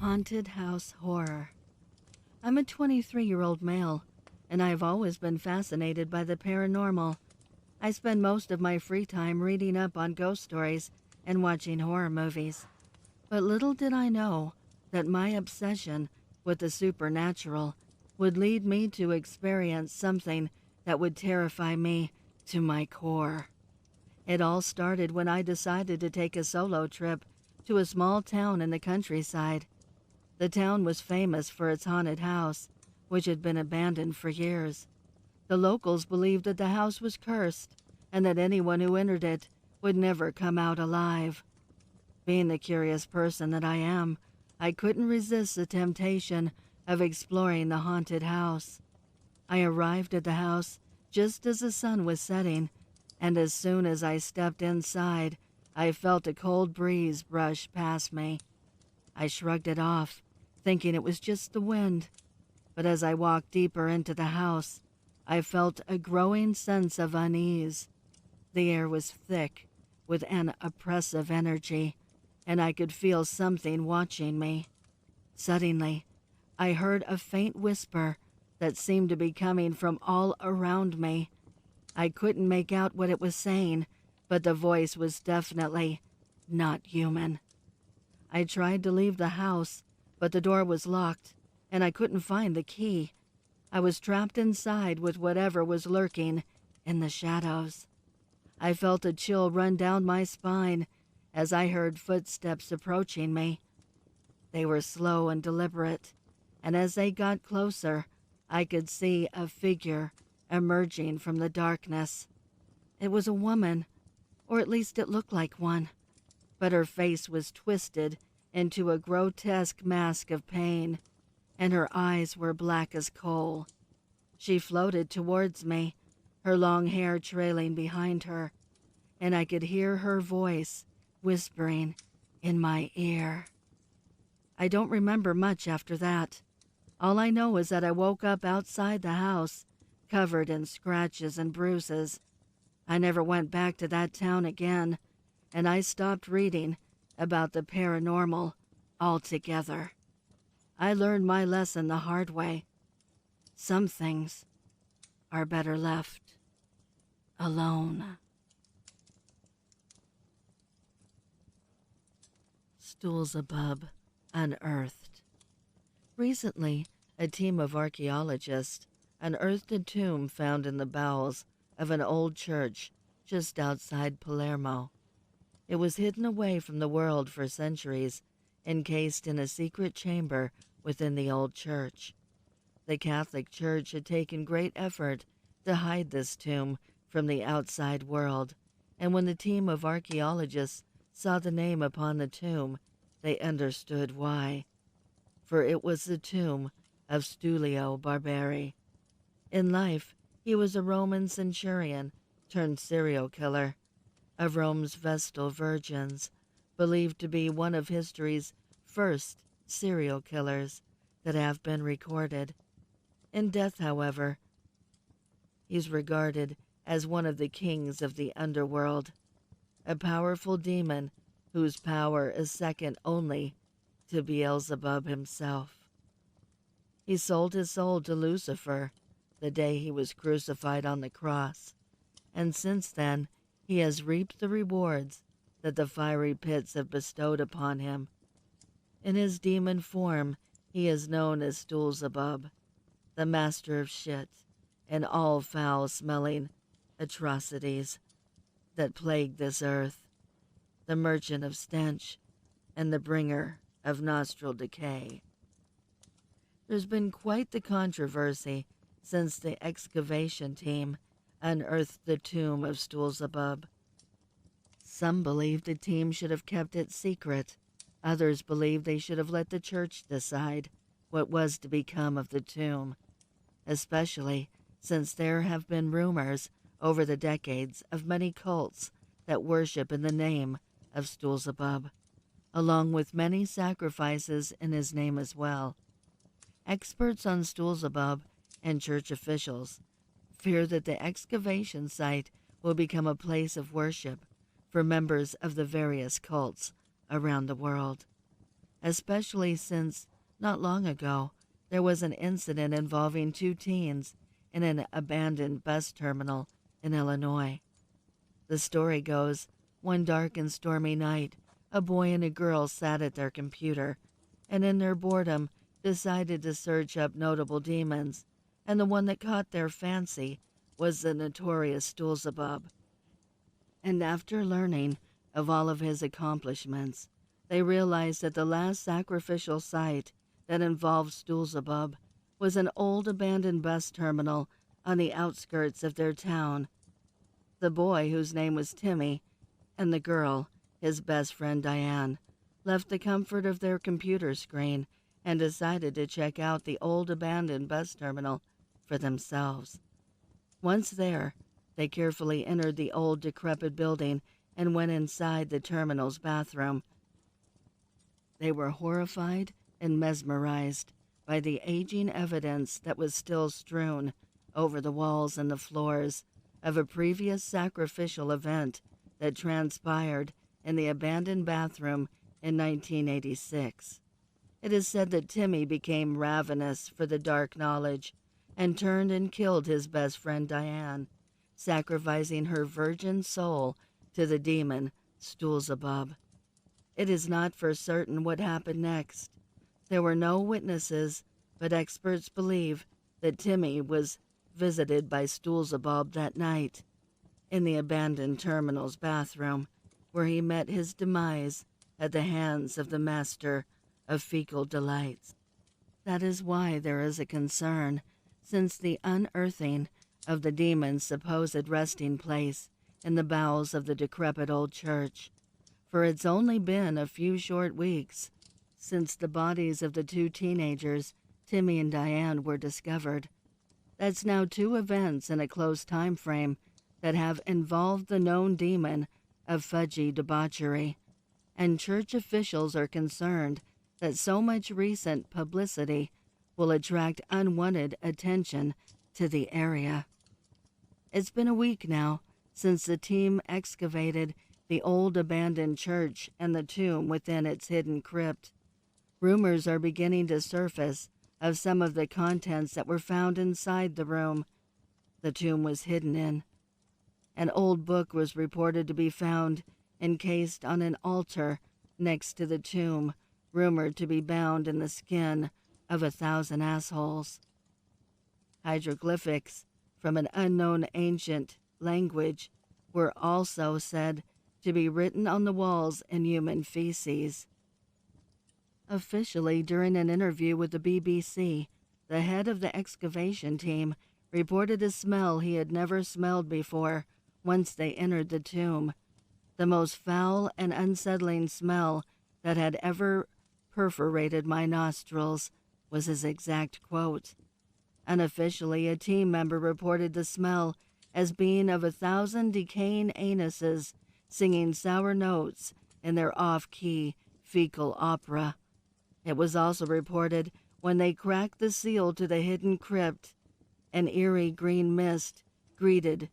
Haunted house horror. I'm a 23-year-old male, and I've always been fascinated by the paranormal. I spend most of my free time reading up on ghost stories and watching horror movies. But little did I know that my obsession with the supernatural would lead me to experience something that would terrify me to my core. It all started when I decided to take a solo trip to a small town in the countryside. The town was famous for its haunted house, which had been abandoned for years. The locals believed that the house was cursed and that anyone who entered it would never come out alive. Being the curious person that I am, I couldn't resist the temptation of exploring the haunted house. I arrived at the house just as the sun was setting, and as soon as I stepped inside, I felt a cold breeze brush past me. I shrugged it off, thinking it was just the wind. But as I walked deeper into the house, I felt a growing sense of unease. The air was thick with an oppressive energy, and I could feel something watching me. Suddenly, I heard a faint whisper that seemed to be coming from all around me. I couldn't make out what it was saying, but the voice was definitely not human. I tried to leave the house, but the door was locked, and I couldn't find the key. I was trapped inside with whatever was lurking in the shadows. I felt a chill run down my spine as I heard footsteps approaching me. They were slow and deliberate, and as they got closer, I could see a figure emerging from the darkness. It was a woman, or at least it looked like one, but her face was twisted into a grotesque mask of pain, and her eyes were black as coal. She floated towards me, her long hair trailing behind her, and I could hear her voice whispering in my ear. I don't remember much after that. All I know is that I woke up outside the house, covered in scratches and bruises. I never went back to that town again, and I stopped reading about the paranormal altogether. I learned my lesson the hard way. Some things are better left alone. Stoolsibub, Unearthed. Recently, a team of archaeologists unearthed a tomb found in the bowels of an old church just outside Palermo. It was hidden away from the world for centuries, encased in a secret chamber within the old church. The Catholic Church had taken great effort to hide this tomb from the outside world, and when the team of archaeologists saw the name upon the tomb, they understood why. For it was the tomb of Stulio Barbari. In life, he was a Roman centurion turned serial killer, of Rome's Vestal Virgins, believed to be one of history's first serial killers that have been recorded. In death, however, he's regarded as one of the kings of the underworld, a powerful demon whose power is second only to Beelzebub himself. He sold his soul to Lucifer the day he was crucified on the cross, and since then he has reaped the rewards that the fiery pits have bestowed upon him. In his demon form, he is known as Stoolsibub, the master of shit and all foul-smelling atrocities that plague this earth, the merchant of stench and the bringer of nostril decay. There's been quite the controversy since the excavation team unearthed the tomb of Stoolsibub. Some believe the team should have kept it secret. Others believe they should have let the church decide what was to become of the tomb, especially since there have been rumors over the decades of many cults that worship in the name of Stoolsibub, along with many sacrifices in his name as well. Experts on Stoolsibub and church officials fear that the excavation site will become a place of worship for members of the various cults around the world. especially since, not long ago, there was an incident involving 2 teens in an abandoned bus terminal in Illinois. The story goes, one dark and stormy night, a boy and a girl sat at their computer, and in their boredom decided to search up notable demons, and the one that caught their fancy was the notorious Stoolsibub. And after learning of all of his accomplishments, they realized that the last sacrificial site that involved Stoolsibub was an old abandoned bus terminal on the outskirts of their town. The boy, whose name was Timmy, and the girl, his best friend Diane, left the comfort of their computer screen and decided to check out the old abandoned bus terminal for themselves. Once there, they carefully entered the old decrepit building and went inside the terminal's bathroom. They were horrified and mesmerized by the aging evidence that was still strewn over the walls and the floors of a previous sacrificial event that transpired in the abandoned bathroom in 1986. It is said that Timmy became ravenous for the dark knowledge and turned and killed his best friend Diane, sacrificing her virgin soul to the demon Stoolsibub. It is not for certain what happened next. There were no witnesses, but experts believe that Timmy was visited by Stoolsibub that night in the abandoned terminal's bathroom, where he met his demise at the hands of the master of fecal delights. That is why there is a concern, since the unearthing of the demon's supposed resting place in the bowels of the decrepit old church, for it's only been a few short weeks since the bodies of the 2 teenagers, Timmy and Diane, were discovered. That's now 2 events in a close time frame that have involved the known demon of fudgy debauchery, and church officials are concerned that so much recent publicity will attract unwanted attention to the area. It's been a week now since the team excavated the old abandoned church and the tomb within its hidden crypt. Rumors are beginning to surface of some of the contents that were found inside the room the tomb was hidden in. An old book was reported to be found encased on an altar next to the tomb, rumored to be bound in the skin of 1,000 assholes. Hieroglyphics from an unknown ancient language were also said to be written on the walls in human feces. Officially, during an interview with the BBC, the head of the excavation team reported a smell he had never smelled before once they entered the tomb. The most foul and unsettling smell that had ever perforated my nostrils, was his exact quote. Unofficially, a team member reported the smell as being of 1,000 decaying anuses singing sour notes in their off-key fecal opera. It was also reported when they cracked the seal to the hidden crypt, an eerie green mist greeted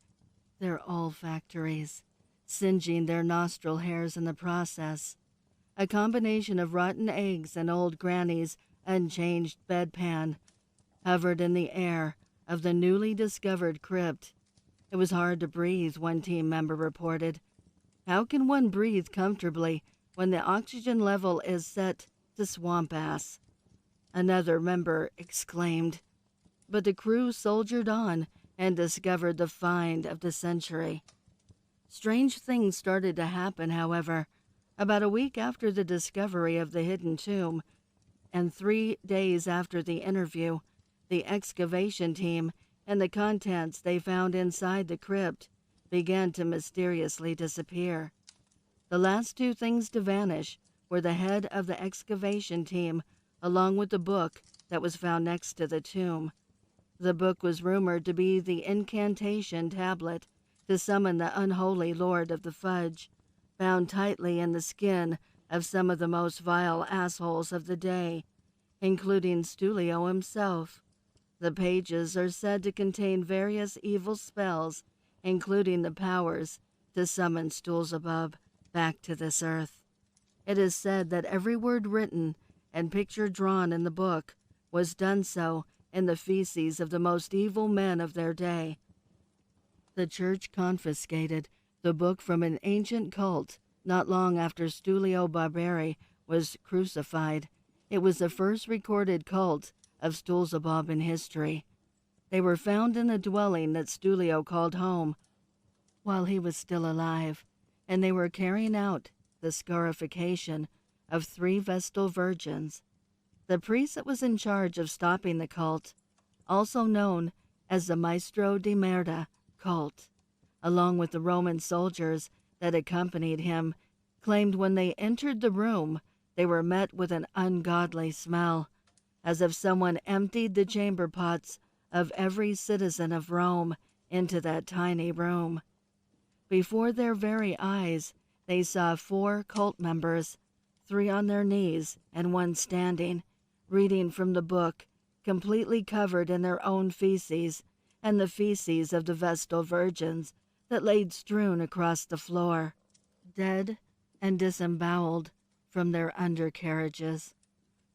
their olfactories, singeing their nostril hairs in the process. A combination of rotten eggs and old Granny's unchanged bedpan hovered in the air of the newly discovered crypt. It was hard to breathe, one team member reported. How can one breathe comfortably when the oxygen level is set to swamp ass? Another member exclaimed. But the crew soldiered on and discovered the find of the century. Strange things started to happen, however. About a week after the discovery of the hidden tomb, and 3 days after the interview, the excavation team and the contents they found inside the crypt began to mysteriously disappear. The last 2 things to vanish were the head of the excavation team, along with the book that was found next to the tomb. The book was rumored to be the incantation tablet to summon the unholy Lord of the Fudge, bound tightly in the skin of some of the most vile assholes of the day, including Stulio himself. The pages are said to contain various evil spells, including the powers to summon Stoolsibub back to this earth. It is said that every word written and picture drawn in the book was done so in the feces of the most evil men of their day. The church confiscated the book from an ancient cult not long after Stoolsibub was crucified. It was the first recorded cult of Stoolsibub in history. They were found in a dwelling that Stoolio called home while he was still alive, and they were carrying out the scarification of 3 Vestal virgins. The priest that was in charge of stopping the cult, also known as the Maestro di Merda cult, along with the Roman soldiers that accompanied him, claimed when they entered the room they were met with an ungodly smell, as if someone emptied the chamber pots of every citizen of Rome into that tiny room. Before their very eyes, they saw 4 cult members, 3 on their knees and 1 standing, reading from the book, completely covered in their own feces and the feces of the Vestal virgins that laid strewn across the floor, dead and disemboweled from their undercarriages.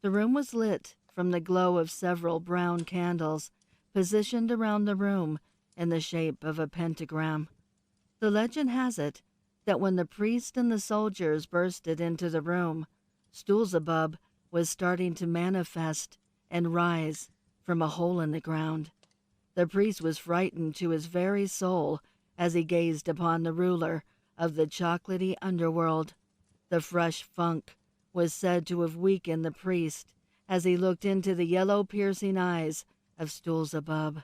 The room was lit from the glow of several brown candles positioned around the room in the shape of a pentagram. The legend has it that when the priest and the soldiers bursted into the room, Stoolsibub was starting to manifest and rise from a hole in the ground. The priest was frightened to his very soul as he gazed upon the ruler of the chocolatey underworld. The fresh funk was said to have weakened the priest as he looked into the yellow piercing eyes of Stoolsibub,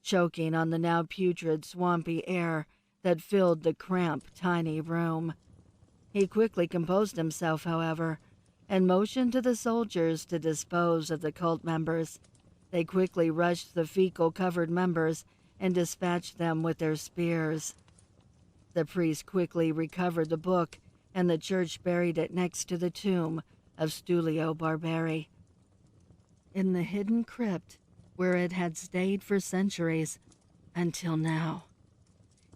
choking on the now putrid swampy air that filled the cramped tiny room. He quickly composed himself, however, and motioned to the soldiers to dispose of the cult members. They quickly rushed the fecal-covered members and dispatched them with their spears. The priest quickly recovered the book, and the church buried it next to the tomb of Stoolsibub, in the hidden crypt where it had stayed for centuries, until now.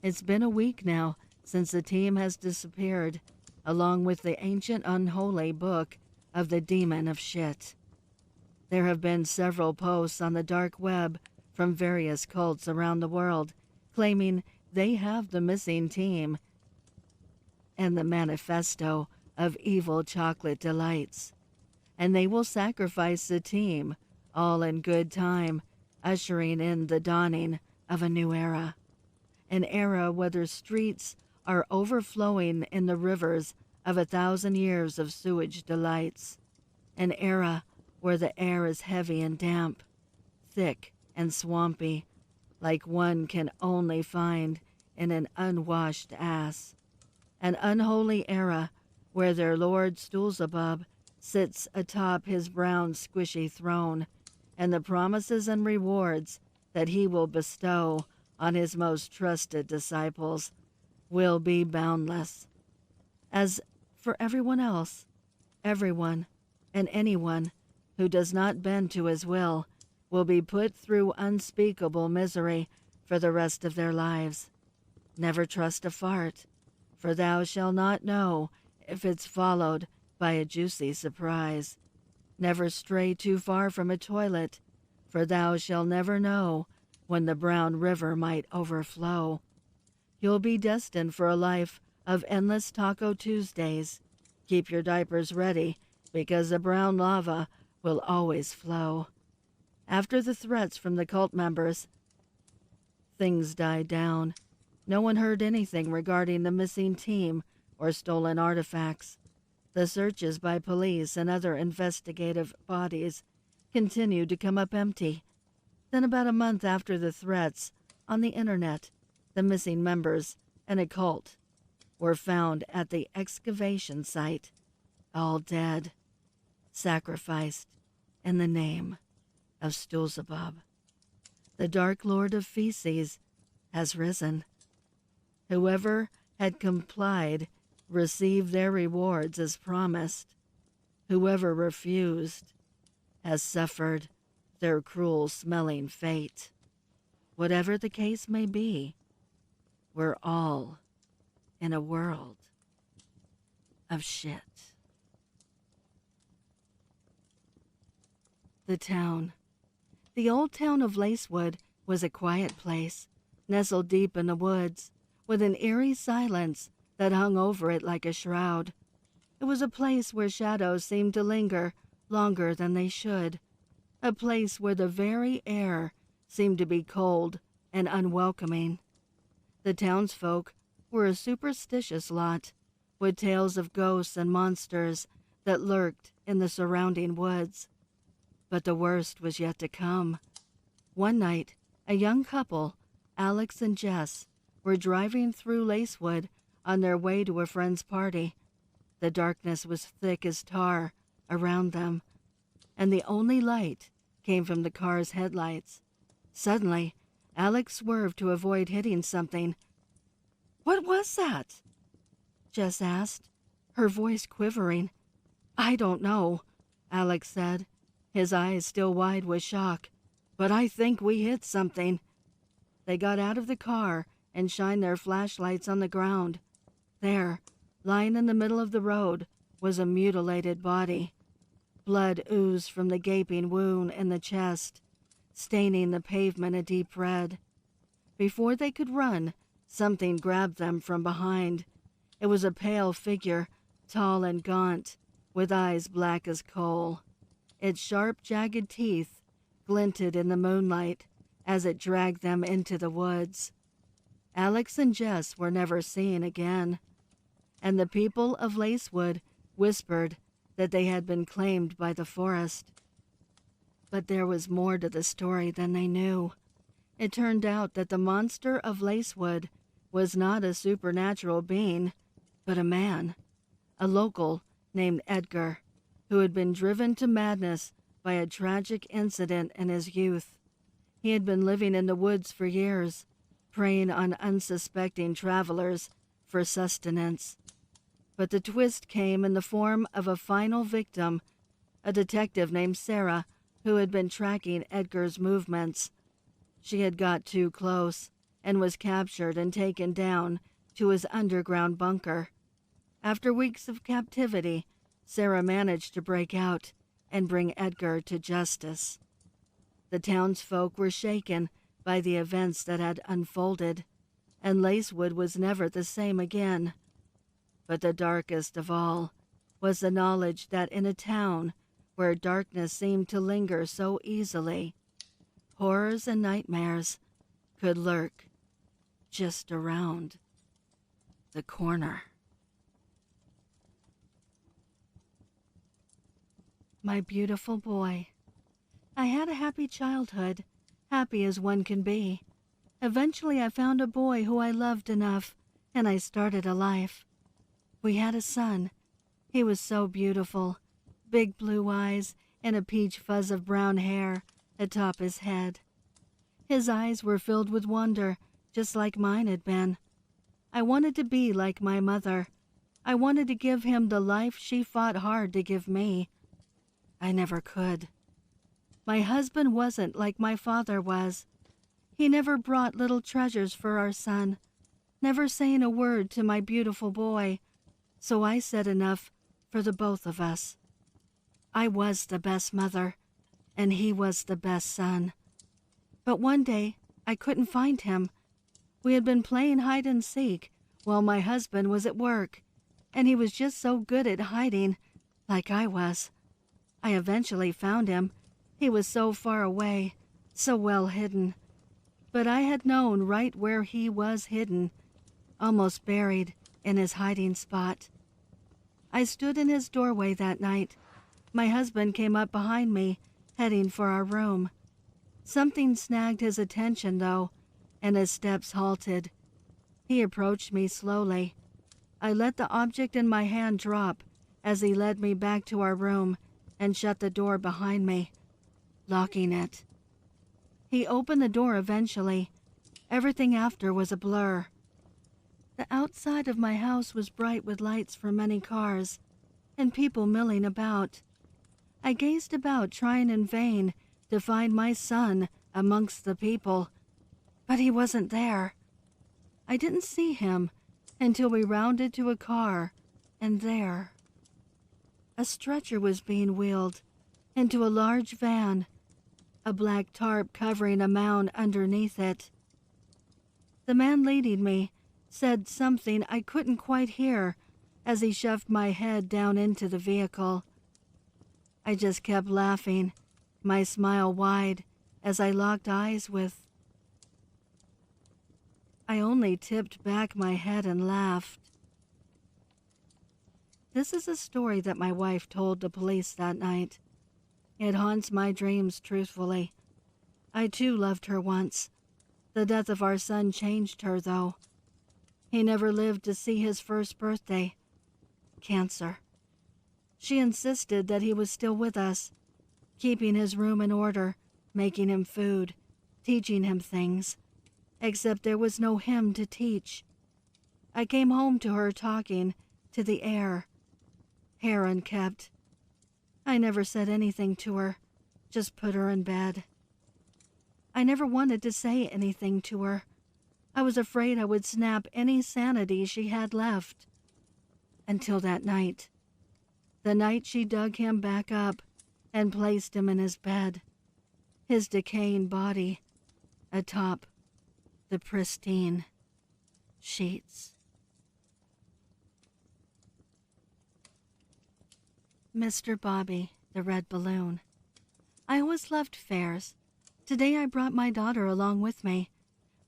It's been a week now since the team has disappeared, along with the ancient unholy book of the Demon of Shit. There have been several posts on the dark web from various cults around the world claiming they have the missing team and the manifesto of evil chocolate delights, and they will sacrifice the team, all in good time, ushering in the dawning of a new era. An era where the streets are overflowing in the rivers of 1,000 years of sewage delights. An era where the air is heavy and damp, thick and swampy, like one can only find in an unwashed ass. An unholy era where their Lord Stoolsibub sits atop his brown squishy throne, and the promises and rewards that he will bestow on his most trusted disciples will be boundless. As for everyone else, everyone and anyone who does not bend to his will be put through unspeakable misery for the rest of their lives. Never trust a fart, for thou shalt not know if it's followed by a juicy surprise. Never stray too far from a toilet, for thou shalt never know when the brown river might overflow. You'll be destined for a life of endless Taco Tuesdays. Keep your diapers ready, because the brown lava will always flow. After the threats from the cult members, things died down. No one heard anything regarding the missing team or stolen artifacts. The searches by police and other investigative bodies continued to come up empty. Then about a month after the threats, on the internet, the missing members and a cult were found at the excavation site, all dead, sacrificed in the name of Stoolsibub. The Dark Lord of Feces has risen. Whoever had complied received their rewards as promised. Whoever refused has suffered their cruel-smelling fate. Whatever the case may be, we're all in a world of shit. The town. The old town of Lacewood was a quiet place, nestled deep in the woods, with an eerie silence that hung over it like a shroud. It was a place where shadows seemed to linger longer than they should, a place where the very air seemed to be cold and unwelcoming. The townsfolk were a superstitious lot, with tales of ghosts and monsters that lurked in the surrounding woods. But the worst was yet to come. One night, a young couple, Alex and Jess, were driving through Lacewood on their way to a friend's party. The darkness was thick as tar around them, and the only light came from the car's headlights. Suddenly, Alex swerved to avoid hitting something. "What was that?" Jess asked, her voice quivering. "I don't know," Alex said, his eyes still wide with shock, "but I think we hit something." They got out of the car and shined their flashlights on the ground. There, lying in the middle of the road, was a mutilated body. Blood oozed from the gaping wound in the chest, staining the pavement a deep red. Before they could run, something grabbed them from behind. It was a pale figure, tall and gaunt, with eyes black as coal. Its sharp, jagged teeth glinted in the moonlight as it dragged them into the woods. Alex and Jess were never seen again, and the people of Lacewood whispered that they had been claimed by the forest. But there was more to the story than they knew. It turned out that the monster of Lacewood was not a supernatural being, but a man, a local named Edgar, who had been driven to madness by a tragic incident in his youth. He had been living in the woods for years, preying on unsuspecting travelers for sustenance. But the twist came in the form of a final victim, a detective named Sarah, who had been tracking Edgar's movements. She had got too close and was captured and taken down to his underground bunker. After weeks of captivity, Sarah managed to break out and bring Edgar to justice. The townsfolk were shaken by the events that had unfolded, and Lacewood was never the same again. But the darkest of all was the knowledge that in a town where darkness seemed to linger so easily, horrors and nightmares could lurk just around the corner. My beautiful boy. I had a happy childhood, happy as one can be. Eventually I found a boy who I loved enough, and I started a life. We had a son. He was so beautiful, big blue eyes and a peach fuzz of brown hair atop his head. His eyes were filled with wonder, just like mine had been. I wanted to be like my mother. I wanted to give him the life she fought hard to give me. I never could. My husband wasn't like my father was. He never brought little treasures for our son, never saying a word to my beautiful boy, so I said enough for the both of us. I was the best mother, and he was the best son. But one day, I couldn't find him. We had been playing hide and seek while my husband was at work, and he was just so good at hiding, like I was. I eventually found him. He was so far away, so well hidden. But I had known right where he was hidden, almost buried in his hiding spot. I stood in his doorway that night. My husband came up behind me, heading for our room. Something snagged his attention, though, and his steps halted. He approached me slowly. I let the object in my hand drop as he led me back to our room and shut the door behind me, locking it. He opened the door eventually. Everything after was a blur. The outside of my house was bright with lights from many cars and people milling about. I gazed about, trying in vain to find my son amongst the people, but he wasn't there. I didn't see him until we rounded to a car, and there, a stretcher was being wheeled, into a large van, a black tarp covering a mound underneath it. The man leading me said something I couldn't quite hear as he shoved my head down into the vehicle. I just kept laughing, my smile wide, as I locked eyes with. I only tipped back my head and laughed. This is a story that my wife told the police that night. It haunts my dreams, truthfully. I too loved her once. The death of our son changed her, though. He never lived to see his first birthday. Cancer. She insisted that he was still with us, keeping his room in order, making him food, teaching him things. Except there was no him to teach. I came home to her talking to the air, hair unkept. I never said anything to her, just put her in bed. I never wanted to say anything to her. I was afraid I would snap any sanity she had left. Until that night. The night she dug him back up and placed him in his bed, his decaying body atop the pristine sheets. Mr. Bobby, the red balloon. I always loved fairs. Today I brought my daughter along with me,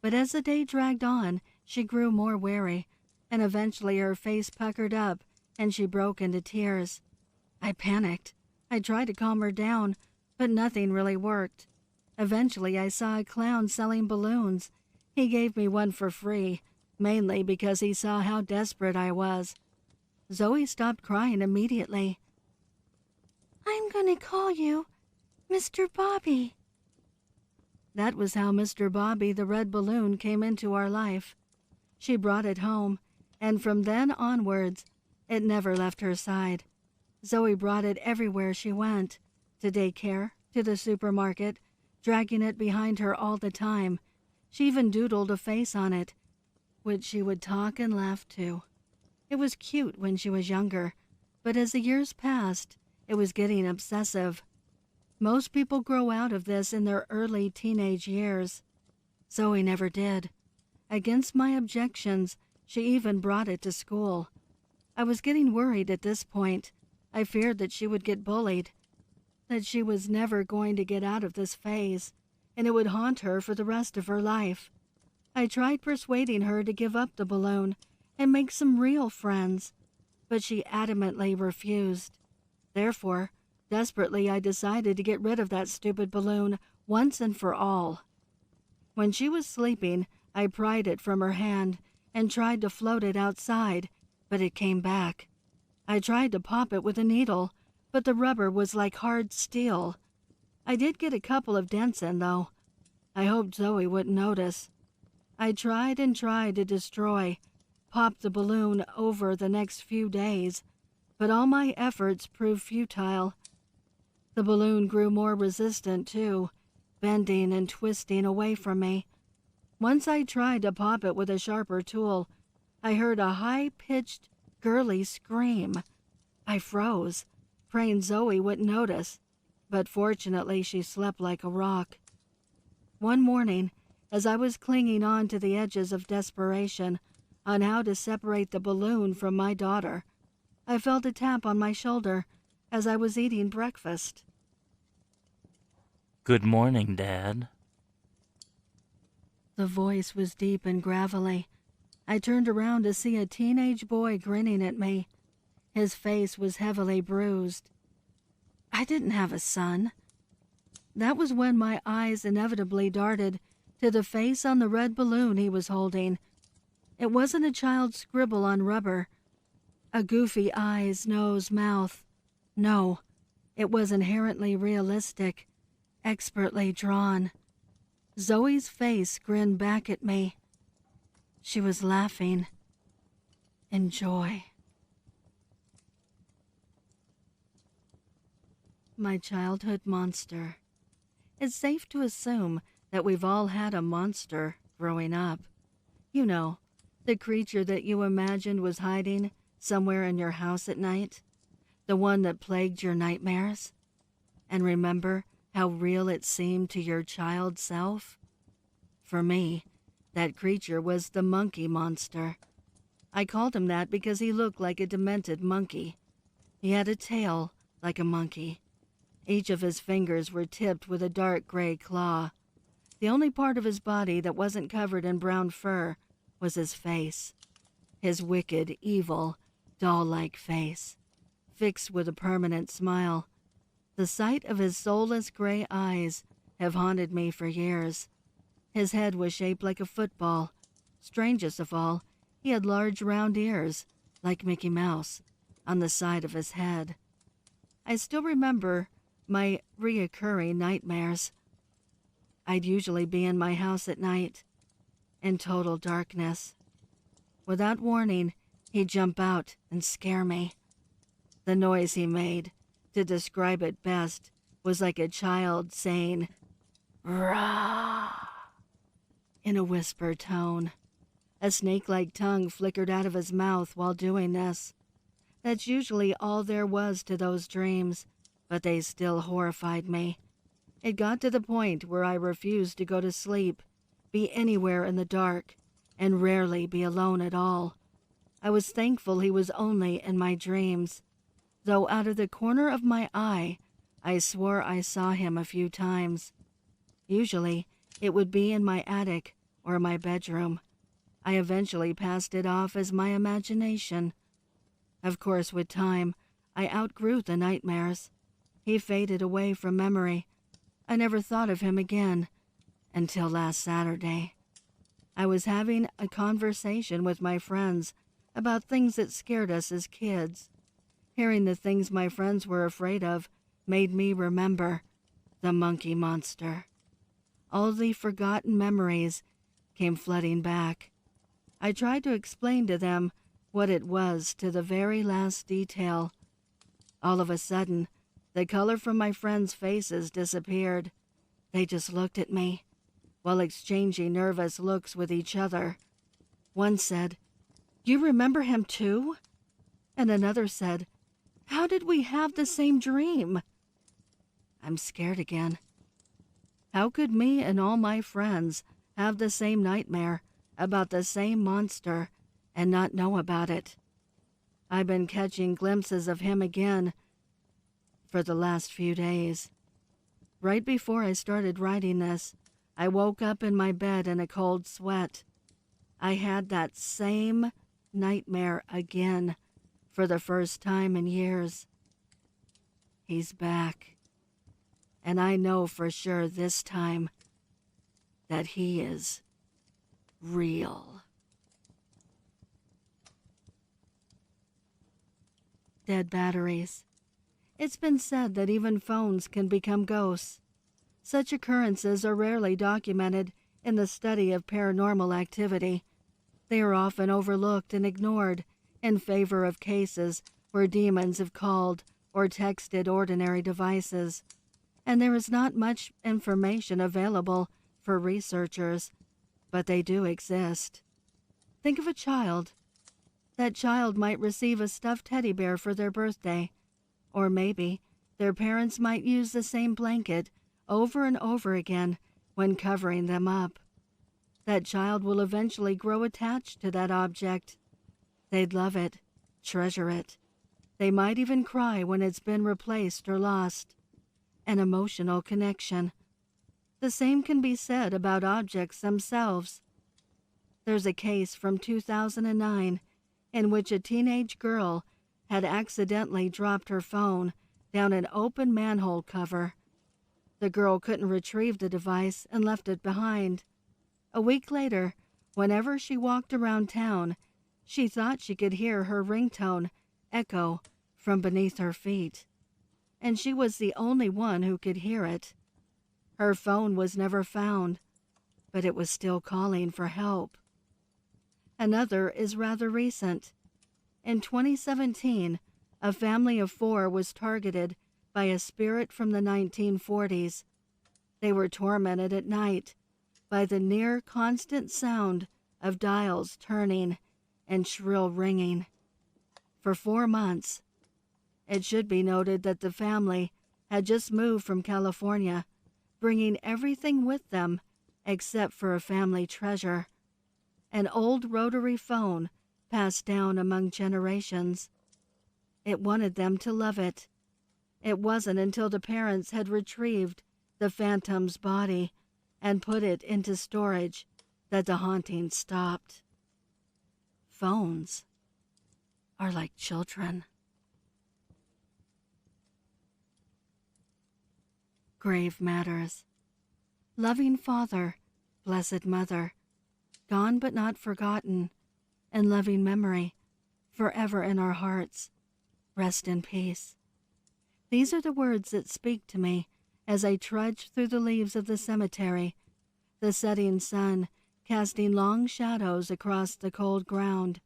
but as the day dragged on, she grew more wary, and eventually her face puckered up and she broke into tears. I panicked. I tried to calm her down, but nothing really worked. Eventually I saw a clown selling balloons. He gave me one for free, mainly because he saw how desperate I was. Zoe stopped crying immediately. "I'm gonna call you Mr. Bobby." That was how Mr. Bobby the red balloon came into our life. She brought it home, and from then onwards, it never left her side. Zoe brought it everywhere she went, to daycare, to the supermarket, dragging it behind her all the time. She even doodled a face on it, which she would talk and laugh to. It was cute when she was younger, but as the years passed, it was getting obsessive. Most people grow out of this in their early teenage years. Zoe never did. Against my objections, she even brought it to school. I was getting worried at this point. I feared that she would get bullied, that she was never going to get out of this phase, and it would haunt her for the rest of her life. I tried persuading her to give up the balloon and make some real friends, but she adamantly refused. Therefore, desperately, I decided to get rid of that stupid balloon once and for all. When she was sleeping, I pried it from her hand and tried to float it outside, but it came back. I tried to pop it with a needle, but the rubber was like hard steel. I did get a couple of dents in, though. I hoped Zoe wouldn't notice. I tried and tried to destroy, pop the balloon over the next few days, but all my efforts proved futile. The balloon grew more resistant, too, bending and twisting away from me. Once I tried to pop it with a sharper tool. I heard a high-pitched, girly scream. I froze, praying Zoe wouldn't notice, but fortunately she slept like a rock. One morning, as I was clinging on to the edges of desperation on how to separate the balloon from my daughter, I felt a tap on my shoulder as I was eating breakfast. "Good morning, Dad." The voice was deep and gravelly. I turned around to see a teenage boy grinning at me. His face was heavily bruised. I didn't have a son. That was when my eyes inevitably darted to the face on the red balloon he was holding. It wasn't a child's scribble on rubber. A goofy eyes, nose, mouth. No, it was inherently realistic, expertly drawn. Zoe's face grinned back at me. She was laughing in joy. My childhood monster. It's safe to assume that we've all had a monster growing up. You know, the creature that you imagined was hiding somewhere in your house at night. The one that plagued your nightmares. and remember how real it seemed to your child self? For me, that creature was the monkey monster. I called him that because he looked like a demented monkey. He had a tail like a monkey. Each of his fingers were tipped with a dark gray claw. The only part of his body that wasn't covered in brown fur was his face. His wicked, evil, doll-like face, fixed with a permanent smile. The sight of his soulless gray eyes have haunted me for years. His head was shaped like a football. Strangest of all, he had large round ears, like Mickey Mouse, on the side of his head. I still remember my reoccurring nightmares. I'd usually be in my house at night, in total darkness. Without warning, he'd jump out and scare me. The noise he made, to describe it best, was like a child saying, "Rah!" in a whisper tone. A snake-like tongue flickered out of his mouth while doing this. That's usually all there was to those dreams, but they still horrified me. It got to the point where I refused to go to sleep, be anywhere in the dark, and rarely be alone at all. I was thankful he was only in my dreams, though out of the corner of my eye, I swore I saw him a few times. Usually, it would be in my attic or my bedroom. I eventually passed it off as my imagination. Of course, with time, I outgrew the nightmares. He faded away from memory. I never thought of him again, until last Saturday. I was having a conversation with my friends about things that scared us as kids. Hearing the things my friends were afraid of made me remember the monkey monster. All the forgotten memories came flooding back. I tried to explain to them what it was to the very last detail. All of a sudden, the color from my friends' faces disappeared. They just looked at me, while exchanging nervous looks with each other. One said, "You remember him too?" And another said, "How did we have the same dream?" I'm scared again. How could me and all my friends have the same nightmare about the same monster and not know about it? I've been catching glimpses of him again for the last few days. Right before I started writing this, I woke up in my bed in a cold sweat. I had that same nightmare again for the first time in years. He's back. And I know for sure this time that he is real. Dead batteries. It's been said that even phones can become ghosts. Such occurrences are rarely documented in the study of paranormal activity. They are often overlooked and ignored in favor of cases where demons have called or texted ordinary devices. And there is not much information available for researchers, but they do exist. Think of a child. That child might receive a stuffed teddy bear for their birthday, or maybe their parents might use the same blanket over and over again when covering them up. That child will eventually grow attached to that object. They'd love it, treasure it. They might even cry when it's been replaced or lost. An emotional connection. The same can be said about objects themselves. There's a case from 2009 in which a teenage girl had accidentally dropped her phone down an open manhole cover. The girl couldn't retrieve the device and left it behind. A week later, whenever she walked around town, she thought she could hear her ringtone echo from beneath her feet. And she was the only one who could hear it. Her phone was never found, but it was still calling for help. Another is rather recent. In 2017, a family of 4 was targeted by a spirit from the 1940s. They were tormented at night by the near constant sound of dials turning and shrill ringing. For 4 months, it should be noted that the family had just moved from California, bringing everything with them except for a family treasure, an old rotary phone passed down among generations. It wanted them to love it. It wasn't until the parents had retrieved the phantom's body and put it into storage that the haunting stopped. Phones are like children. Grave matters. Loving Father, Blessed Mother, gone but not forgotten, and loving memory, forever in our hearts. Rest in peace. These are the words that speak to me as I trudge through the leaves of the cemetery, the setting sun casting long shadows across the cold ground.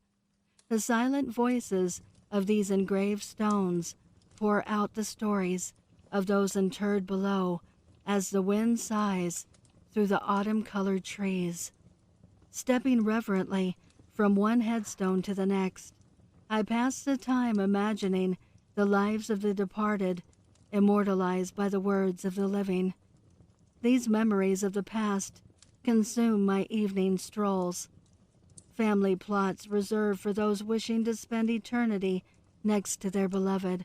The silent voices of these engraved stones pour out the stories of those interred below as the wind sighs through the autumn-colored trees. Stepping reverently from one headstone to the next, I pass the time imagining the lives of the departed, immortalized by the words of the living. These memories of the past consume my evening strolls. Family plots reserved for those wishing to spend eternity next to their beloved.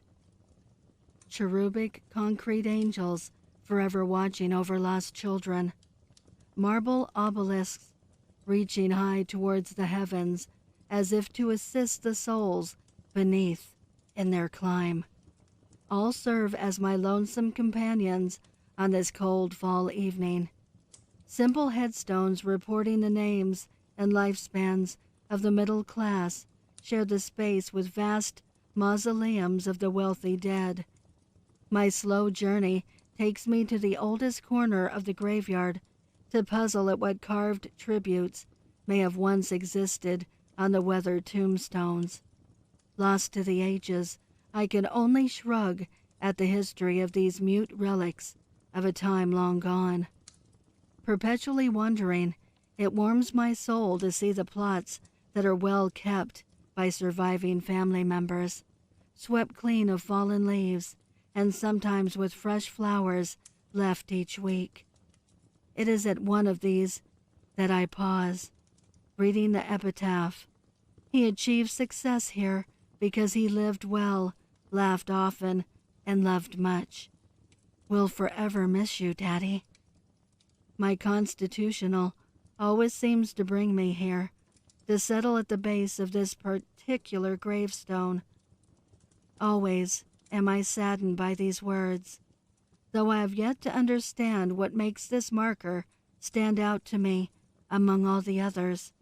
Cherubic concrete angels forever watching over lost children. Marble obelisks reaching high towards the heavens as if to assist the souls beneath in their climb. All serve as my lonesome companions on this cold fall evening. Simple headstones reporting the names and lifespans of the middle class share the space with vast mausoleums of the wealthy dead. My slow journey takes me to the oldest corner of the graveyard to puzzle at what carved tributes may have once existed on the weathered tombstones. Lost to the ages, I can only shrug at the history of these mute relics of a time long gone. Perpetually wondering, it warms my soul to see the plots that are well kept by surviving family members, swept clean of fallen leaves, and sometimes with fresh flowers left each week. It is at one of these that I pause, reading the epitaph. He achieved success here because he lived well, laughed often, and loved much. Will forever miss you, Daddy. My constitutional always seems to bring me here, to settle at the base of this particular gravestone. Always am I saddened by these words, though I have yet to understand what makes this marker stand out to me among all the others.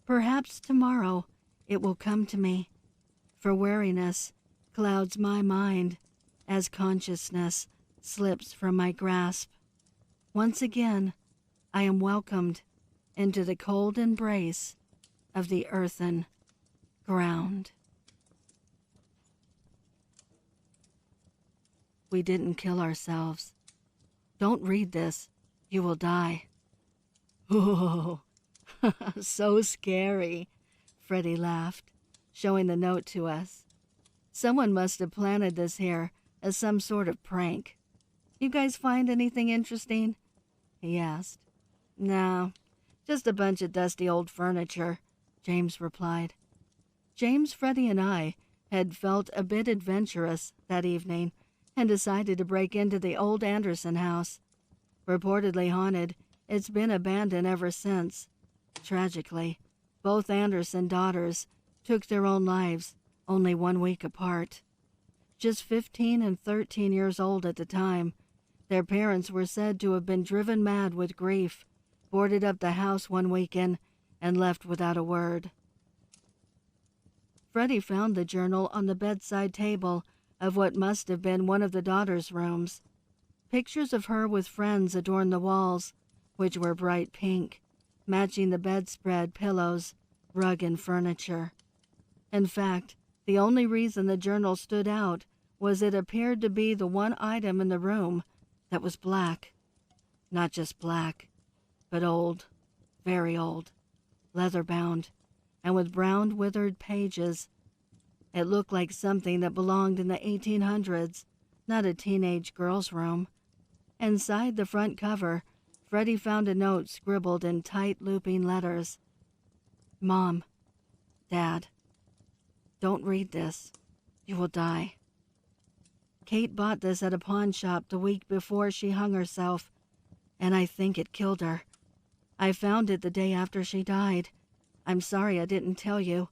Perhaps tomorrow it will come to me, for weariness clouds my mind as consciousness slips from my grasp. Once again, I am welcomed into the cold embrace of the earthen ground. We didn't kill ourselves. Don't read this. You will die. Oh, so scary, Freddie laughed, showing the note to us. Someone must have planted this here as some sort of prank. You guys find anything interesting? He asked. No, just a bunch of dusty old furniture, James replied. James, Freddie, and I had felt a bit adventurous that evening and decided to break into the old Anderson house. Reportedly haunted, it's been abandoned ever since. Tragically, both Anderson daughters took their own lives only 1 week apart. Just 15 and 13 years old at the time, their parents were said to have been driven mad with grief, boarded up the house one weekend, and left without a word. Freddie found the journal on the bedside table of what must have been one of the daughters' rooms. Pictures of her with friends adorned the walls, which were bright pink, matching the bedspread, pillows, rug, and furniture. In fact, the only reason the journal stood out was it appeared to be the one item in the room that was black. Not just black, but old, very old, leather-bound, and with brown, withered pages. It looked like something that belonged in the 1800s, not a teenage girl's room. Inside the front cover, Freddie found a note scribbled in tight looping letters. Mom, Dad, don't read this. You will die. Kate bought this at a pawn shop the week before she hung herself, and I think it killed her. I found it the day after she died. I'm sorry I didn't tell you,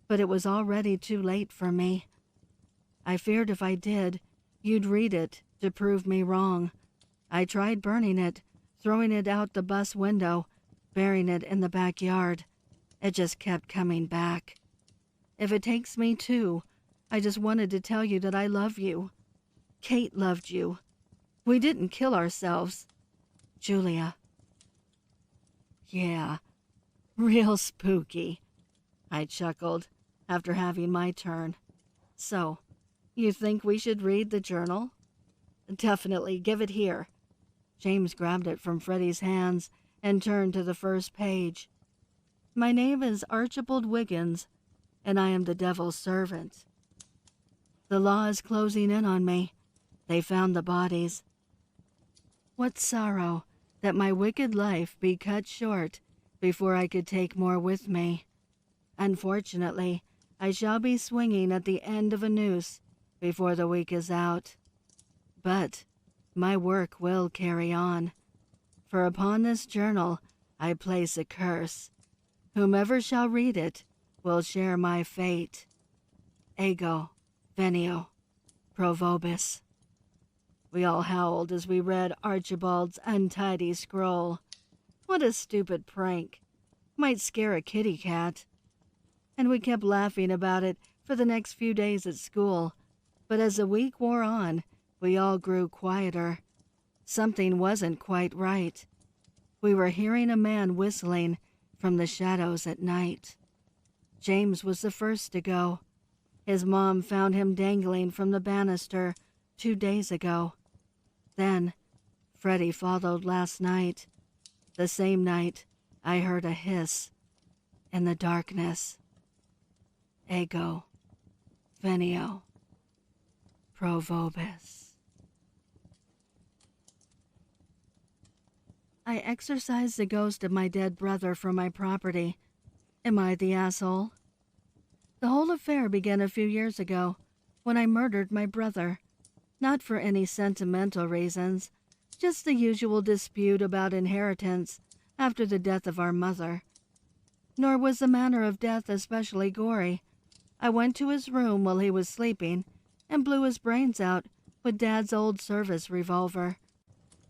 but it was already too late for me. I feared if I did, you'd read it to prove me wrong. I tried burning it, throwing it out the bus window, burying it in the backyard. It just kept coming back. If it takes me too, I just wanted to tell you that I love you. Kate loved you. We didn't kill ourselves. Julia. Yeah, real spooky, I chuckled after having my turn. So, you think we should read the journal? Definitely, give it here. James grabbed it from Freddie's hands and turned to the first page. My name is Archibald Wiggins, and I am the devil's servant. The law is closing in on me. They found the bodies. What sorrow that my wicked life be cut short before I could take more with me. Unfortunately, I shall be swinging at the end of a noose before the week is out. But my work will carry on, for upon this journal I place a curse. Whomever shall read it will share my fate. Ego, venio, pro vobis. We all howled as we read Archibald's untidy scroll. What a stupid prank. Might scare a kitty cat. And we kept laughing about it for the next few days at school. But as the week wore on, we all grew quieter. Something wasn't quite right. We were hearing a man whistling from the shadows at night. James was the first to go. His mom found him dangling from the banister 2 days ago. Then, Freddie followed last night. The same night, I heard a hiss in the darkness. Ego, venio, pro vobis. I exorcised the ghost of my dead brother from my property. Am I the asshole? The whole affair began a few years ago, when I murdered my brother. Not for any sentimental reasons, just the usual dispute about inheritance after the death of our mother. Nor was the manner of death especially gory. I went to his room while he was sleeping and blew his brains out with Dad's old service revolver.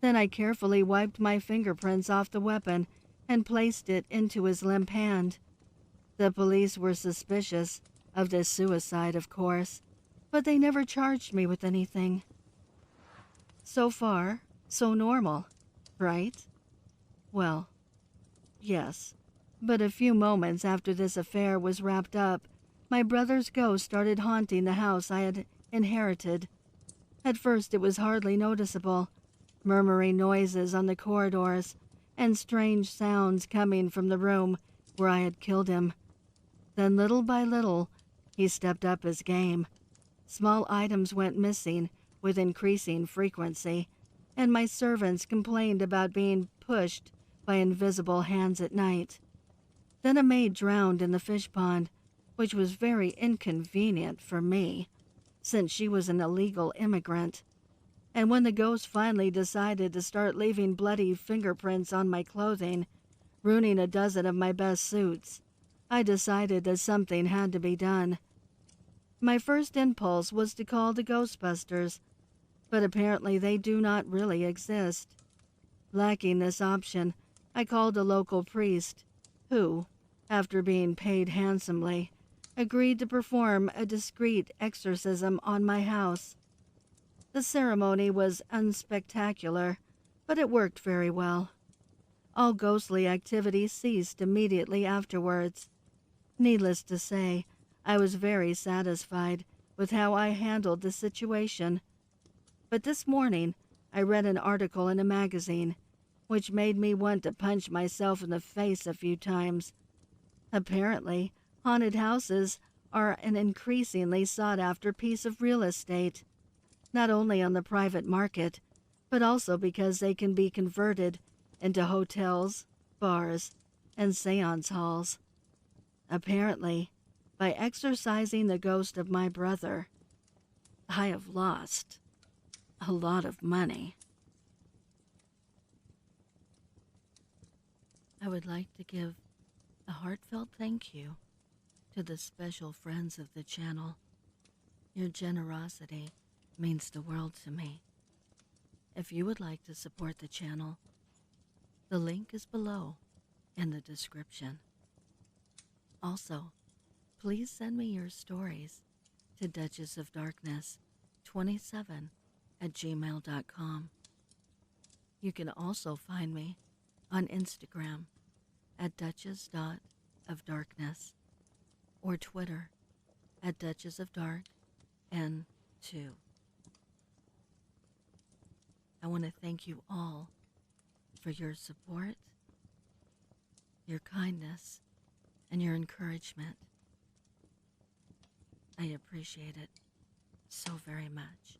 Then I carefully wiped my fingerprints off the weapon and placed it into his limp hand. The police were suspicious of this suicide, of course, but they never charged me with anything. So far, so normal, right? Well, yes, but a few moments after this affair was wrapped up, my brother's ghost started haunting the house I had inherited. At first it was hardly noticeable, murmuring noises on the corridors and strange sounds coming from the room where I had killed him. Then little by little, he stepped up his game. Small items went missing with increasing frequency, and my servants complained about being pushed by invisible hands at night. Then a maid drowned in the fish pond, which was very inconvenient for me, since she was an illegal immigrant. And when the ghost finally decided to start leaving bloody fingerprints on my clothing, ruining a dozen of my best suits, I decided that something had to be done. My first impulse was to call the Ghostbusters, but apparently they do not really exist. Lacking this option, I called a local priest, who, after being paid handsomely, agreed to perform a discreet exorcism on my house. The ceremony was unspectacular, but it worked very well. All ghostly activity ceased immediately afterwards. Needless to say, I was very satisfied with how I handled the situation. But this morning, I read an article in a magazine, which made me want to punch myself in the face a few times. Apparently, haunted houses are an increasingly sought-after piece of real estate. not only on the private market, but also because they can be converted into hotels, bars, and seance halls. Apparently, by exorcising the ghost of my brother, I have lost a lot of money. I would like to give a heartfelt thank you to the special friends of the channel. Your generosity means the world to me. If you would like to support the channel, the link is below in the description. Also, please send me your stories to duchessofdarkness27@gmail.com. You can also find me on Instagram at duchess.ofdarkness or Twitter at duchessofdarkn2. I want to thank you all for your support, your kindness, and your encouragement. I appreciate it so very much.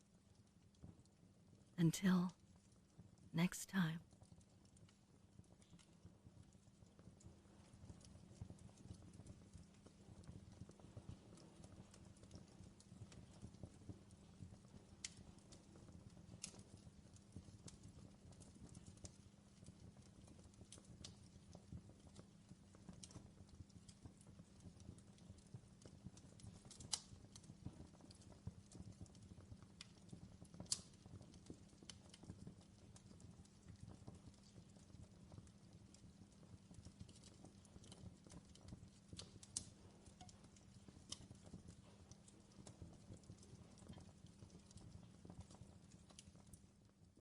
Until next time.